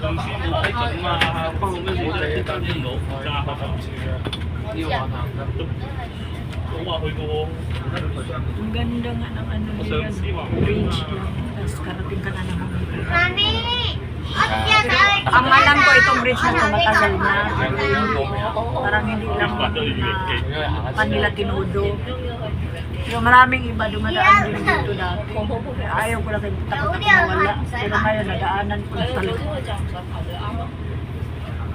Ang ganda nga ng ano nila, bridge lang. Tapos karating ka na ng Mami! Ang alam ko itong bridge na ito matagal na. Parang hindi lang na kanila tinudo. Yung maraming iba dumadaan din dito dati. Ayaw ko lang kayo takot ako mawala. Pero ngayon nadaanan ko talaga.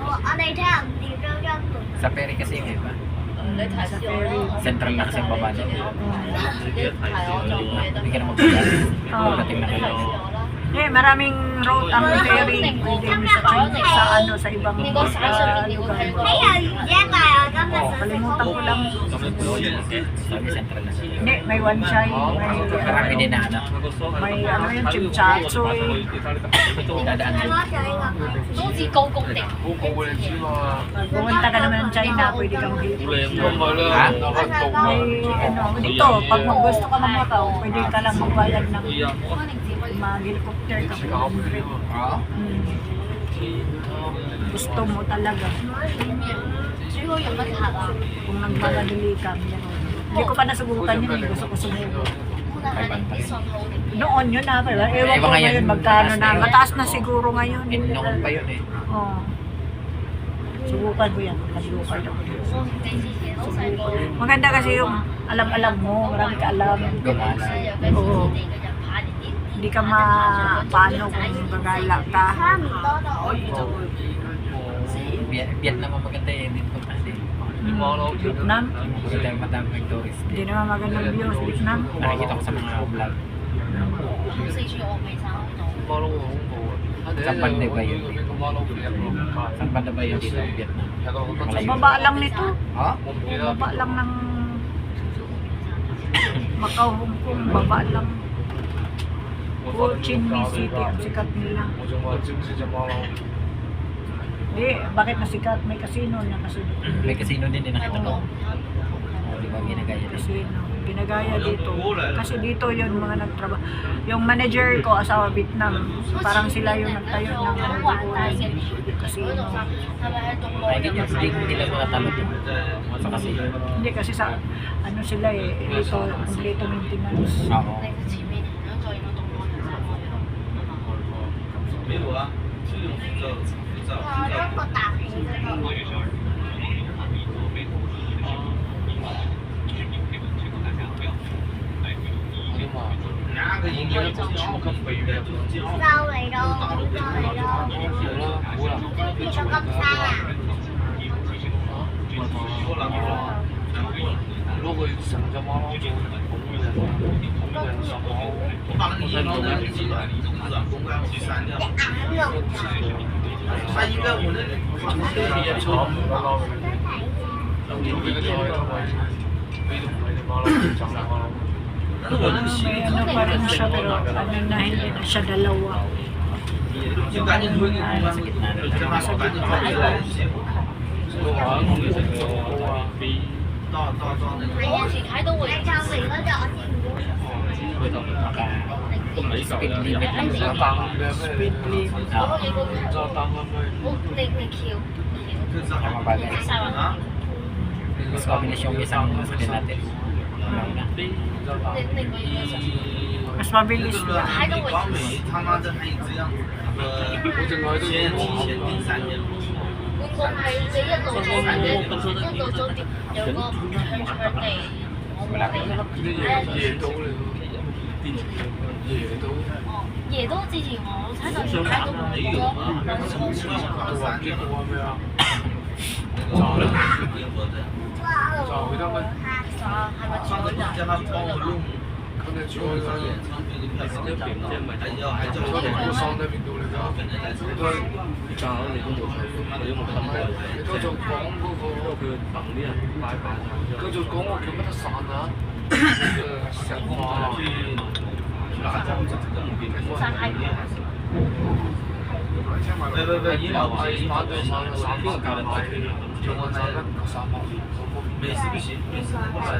Ở đây thấy không? Điều trơn trơn. Sa ferry kasi yung iba. Sa ferry. Central na kasi ang baba doon. Hindi ka na Oo. Pagdating na kayo. Eh, maraming road ang ferry. Pwede mo sa ano, sa ibang lugar. Thấy rồi, giá tài rồi, có mà Oh, kalimutan ko lang. Sabi central na siya. Hindi, may one chai, Marami din na ano. may ano yun, chimchachoy. Dadaan din. 都似高高地。 Pag pumunta ka naman ng China, pwede kang Ha? may ano, dito, pag gusto ka mamakaw, pwede ka lang magbayad ng mag-helicopter ka. Oo. Gusto mo talaga. 主要用乜塔啊？ Kung nagmamadali ka. Hindi ko pa nasubukan yun, eh. Gusto ko sumubo. Noon yun na, ewan ko Ewan ngayon, ngayon magkano na. mataas na yun. Mataas na siguro ngayon. Noon pa yun eh. Oo. Subukan ko yan. Nag-lukad ako. Maganda kasi yung alam-alam mo. Marami ka alam. Gumana. Oo. Hindi ka paano kung gagala ka. Vietnam ang maganda eh. Punta din. Vietnam. Maganda yung madaming tourist. Hindi naman magandang views. Vietnam. Nakikita ko sa mga vlog. Saan banda ba yun? Saan banda ba yun dito? Vietnam? Sa baba lang nito. Ha? Baba lang ng Macau, Hong Kong. Baba lang. Ho Chi Minh City ang sikat nila. Hindi, bakit nasikat? May casino na casino. May casino din din nakita ko. Di ba ginagaya din? Casino. Ginagaya dito. Kasi dito yung mga nagtrabaho. Yung manager ko, asawa Vietnam, parang sila yung nagtayo ng casino. Ay, ganyan. Hindi lang makatalo din. Sa casino. Hindi kasi sa ano sila eh, dito, kompleto maintenance. Oo. 哇，都個大氣嗰度。 Rau này đâu, rau này đâu. Cho cấp xa à? May ano pa rin siya pero ano na hindi na siya dalawa. Yung Sa gitna na lang. sa gitna. Speed limit lang sa Speed limit. Tama bagay. Mas mabilis yung isang din natin. Mas mabilis na. 半個係你一路坐緊一路酒店有個場地，我冇俾椰都之前我睇到條街都冇係咪住嗰陣？ 喂，